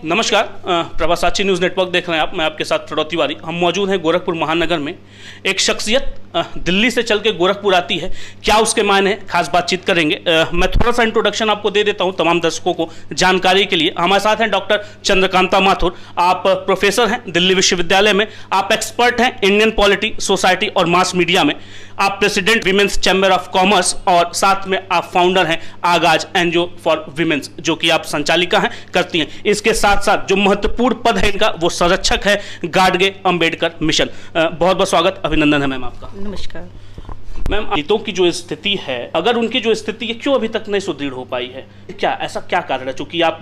नमस्कार, प्रभासाची news network देख रहे हैं आप। मैं आपके साथ प्रणव तिवारी। हम मौजूद हैं गोरखपुर महानगर में। एक शख्सियत दिल्ली से चल के गोरखपुर आती है, क्या उसके मायने हैं, खास बातचीत करेंगे। मैं थोड़ा सा इंट्रोडक्शन आपको दे देता हूं तमाम दर्शकों को जानकारी के लिए। हमारे साथ हैं डॉक्टर चंद्रकांता माथुर। आप प्रोफेसर हैं दिल्ली विश्वविद्यालय में। आप एक्सपर्ट हैं इंडियन पॉलिटी, सोसाइटी और मास मीडिया में। आप president women's chamber of commerce और साथ में आप फाउंडर हैं आगाज एनजीओ फॉर विमेंस, जो कि आप संचालिका हैं, करती हैं। इसके साथ साथ जो महत्वपूर्ण पद है इनका, वो संरक्षक है गाडगे अंबेडकर मिशन। बहुत बहुत स्वागत, अभिनंदन है मैम आपका। नमस्कार मैम, दलितों की जो स्थिति है, अगर उनकी जो स्थिति है, क्यों अभी तक नहीं सुदृढ़ हो पाई है? ऐसा क्या कारण है? चूंकि आप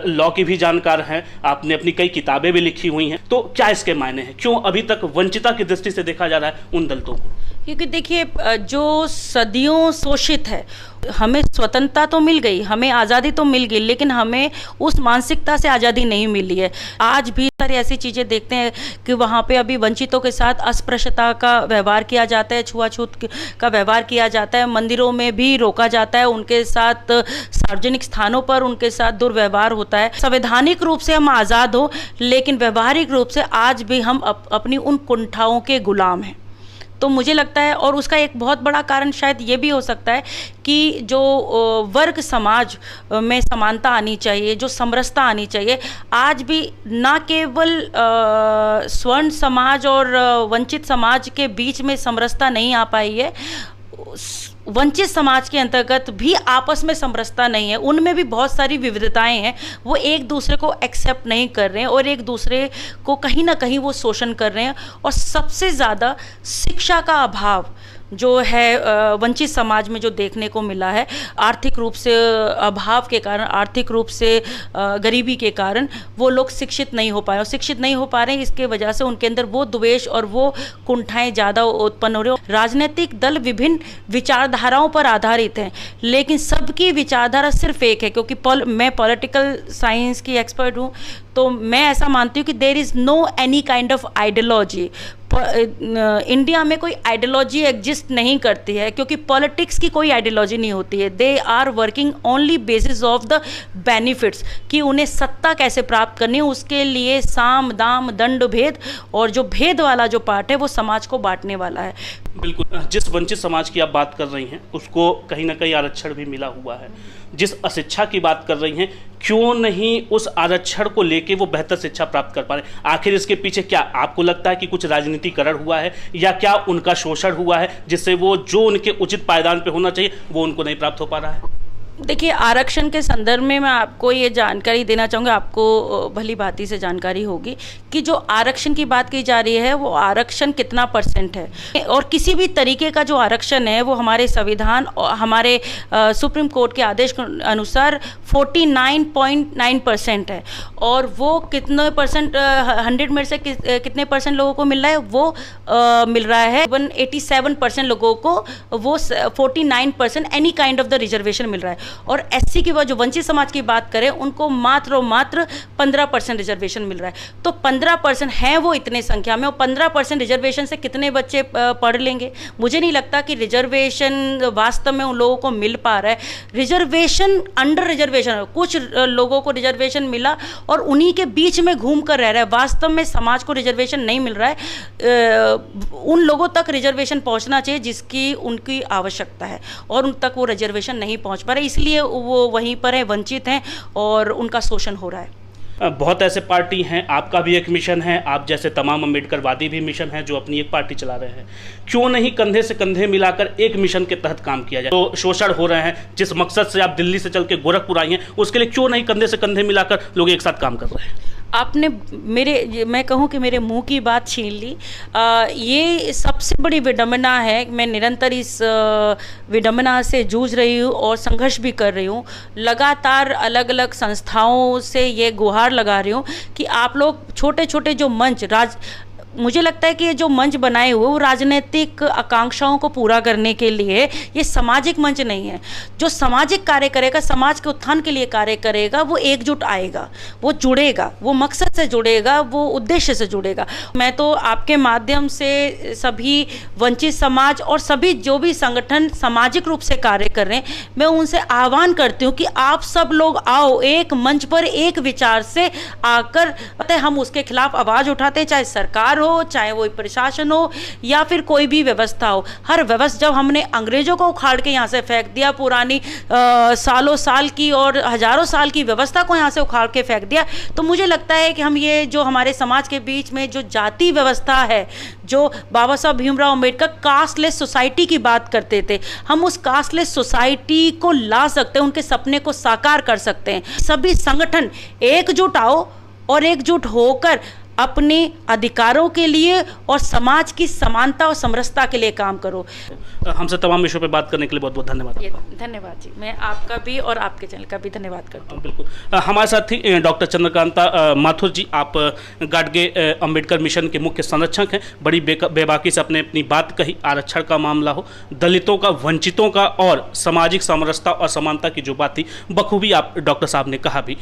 लॉ की भी जानकार हैं, आपने अपनी कई किताबें भी लिखी हुई हैं, तो क्या इसके मायने हैं? क्यों अभी तक वंचिता की दृष्टि से देखा जा रहा है उन दलितों को? क्योंकि देखिए, जो सदियों शोषित है, हमें स्वतंत्रता तो मिल गई, हमें आज़ादी तो मिल गई, लेकिन हमें उस मानसिकता से आज़ादी नहीं मिली है। आज भी सारी ऐसी चीज़ें देखते हैं कि वहाँ पे अभी वंचितों के साथ अस्पृश्यता का व्यवहार किया जाता है, छुआछूत का व्यवहार किया जाता है, मंदिरों में भी रोका जाता है, उनके साथ सार्वजनिक स्थानों पर उनके साथ दुर्व्यवहार होता है। संवैधानिक रूप से हम आज़ाद हो, लेकिन व्यवहारिक रूप से आज भी हम अपनी उन कुंठाओं के गुलाम हैं। तो मुझे लगता है, और उसका एक बहुत बड़ा कारण शायद ये भी हो सकता है कि जो वर्ग समाज में समानता आनी चाहिए, जो समरसता आनी चाहिए, आज भी ना केवल स्वर्ण समाज और वंचित समाज के बीच में समरसता नहीं आ पाई है, वंचित समाज के अंतर्गत भी आपस में समरसता नहीं है। उनमें भी बहुत सारी विविधताएं हैं, वो एक दूसरे को एक्सेप्ट नहीं कर रहे हैं और एक दूसरे को कहीं ना कहीं वो शोषण कर रहे हैं। और सबसे ज़्यादा शिक्षा का अभाव जो है वंचित समाज में जो देखने को मिला है, आर्थिक रूप से अभाव के कारण, आर्थिक रूप से गरीबी के कारण वो लोग शिक्षित नहीं हो पाए, और शिक्षित नहीं हो पा रहे हैं, इसके वजह से उनके अंदर वो द्वेष और वो कुंठाएं ज़्यादा उत्पन्न हो रही हो। राजनीतिक दल विभिन्न विचारधाराओं पर आधारित हैं, लेकिन सबकी विचारधारा सिर्फ एक है। क्योंकि मैं पॉलिटिकल साइंस की एक्सपर्ट हूँ, तो मैं ऐसा मानती हूँ कि there is no any kind of ideology. India में कोई आइडियोलॉजी एग्जिस्ट नहीं करती है, क्योंकि पॉलिटिक्स की कोई आइडियोलॉजी नहीं होती है। They are working only basis of the benefits, कि उन्हें सत्ता कैसे प्राप्त करनी है, उसके लिए साम दाम दंड भेद, और जो भेद वाला जो पार्ट है वो समाज को बांटने वाला है। बिल्कुल, जिस वंचित समाज की आप बात कर रही हैं, उसको कहीं ना कहीं आरक्षण भी मिला हुआ है। जिस अशिक्षा की बात कर रही हैं, क्यों नहीं उस आरक्षण को लेके वो बेहतर शिक्षा प्राप्त कर पा रहे हैं? आखिर इसके पीछे क्या आपको लगता है कि कुछ राजनीतिकरण हुआ है, या क्या उनका शोषण हुआ है, जिससे वो जो उनके उचित पायदान पे होना चाहिए वो उनको नहीं प्राप्त हो पा रहा है? देखिए, आरक्षण के संदर्भ में मैं आपको ये जानकारी देना चाहूँगी, आपको भली भांति से जानकारी होगी कि जो आरक्षण की बात की जा रही है, वो आरक्षण कितना परसेंट है, और किसी भी तरीके का जो आरक्षण है वो हमारे संविधान और हमारे सुप्रीम कोर्ट के आदेश के अनुसार 49.9% है। और वो कितने परसेंट, 100 में से कितने परसेंट लोगों को मिल रहा है? वो मिल रहा है 187% लोगों को, वो 49% any kind of the reservation मिल रहा है। और एससी की जो वंचित समाज की बात करें, उनको मात्र और मात्र 15% रिजर्वेशन मिल रहा है। तो 15% हैं वो इतने संख्या में, और 15% रिजर्वेशन से कितने बच्चे पढ़ लेंगे? मुझे नहीं लगता कि रिजर्वेशन वास्तव में उन लोगों को मिल पा रहा है। रिजर्वेशन, अंडर रिजर्वेशन, कुछ लोगों को रिजर्वेशन मिला और उन्हीं के बीच में घूम कर रह रहा है। वास्तव में समाज को रिजर्वेशन नहीं मिल रहा है। उन लोगों तक रिजर्वेशन पहुंचना चाहिए जिसकी उनकी आवश्यकता है, और उन तक वो रिजर्वेशन नहीं पहुंच पा रहे, इसलिए वो वहीं पर है, वंचित हैं, और उनका शोषण हो रहा है। बहुत ऐसे पार्टी हैं, आपका भी एक मिशन है, आप जैसे तमाम अम्बेडकरवादी भी मिशन है जो अपनी एक पार्टी चला रहे हैं। क्यों नहीं कंधे से कंधे मिलाकर एक मिशन के तहत काम किया जाए? तो शोषण हो रहे हैं, जिस मकसद से आप दिल्ली से चल के गोरखपुर आई हैं, उसके लिए क्यों नहीं कंधे से कंधे मिलाकर लोग एक साथ काम कर रहे हैं? आपने मैं कहूँ कि मेरे मुंह की बात छीन ली। ये सबसे बड़ी विडंबना है। मैं निरंतर इस विडंबना से जूझ रही हूँ और संघर्ष भी कर रही हूँ। लगातार अलग अलग संस्थाओं से ये गुहार लगा रही हूँ कि आप लोग छोटे छोटे जो मंच मुझे लगता है कि ये जो मंच बनाए हुए वो राजनीतिक आकांक्षाओं को पूरा करने के लिए, ये सामाजिक मंच नहीं है। जो सामाजिक कार्य करेगा, समाज के उत्थान के लिए कार्य करेगा, वो एकजुट आएगा, वो जुड़ेगा, वो मकसद से जुड़ेगा, वो उद्देश्य से जुड़ेगा। मैं तो आपके माध्यम से सभी वंचित समाज और सभी जो भी संगठन सामाजिक रूप से कार्य कर रहे हैं, मैं उनसे आह्वान करती हूँ कि आप सब लोग आओ, एक मंच पर एक विचार से आकर हम उसके खिलाफ आवाज उठाते हैं, चाहे सरकार हो, चाहे वो प्रशासन हो, या फिर कोई भी व्यवस्था हो। हर व्यवस्था, जब हमने अंग्रेजों को उखाड़ के यहाँ से फेंक दिया, पुरानी सालों साल की और हजारों साल की व्यवस्था को यहाँ से उखाड़ के फेंक दिया, तो मुझे लगता है कि हम ये जो हमारे समाज के बीच में जो जाति व्यवस्था है, जो बाबा साहब भीमराव अम्बेडकर कास्टलेस सोसाइटी की बात करते थे, हम उस कास्टलेस सोसाइटी को ला सकते हैं, उनके सपने को साकार कर सकते हैं। सभी संगठन एकजुट आओ और एकजुट होकर अपने अधिकारों के लिए और समाज की समानता और समरसता के लिए काम करो। हमसे तमाम विषयों पे बात करने के लिए बहुत बहुत धन्यवाद। धन्यवाद जी, मैं आपका भी और आपके चैनल का भी धन्यवाद करता हूँ। बिल्कुल। हमारे साथ थी डॉक्टर चंद्रकांता माथुर जी। आप गाडगे अंबेडकर मिशन के मुख्य संरक्षक हैं। बड़ी बेबाकी से अपने अपनी बात कही। आरक्षण का मामला हो, दलितों का, वंचितों का और सामाजिक समरसता और समानता की जो बात थी, बखूबी आप डॉक्टर साहब ने कहा भी।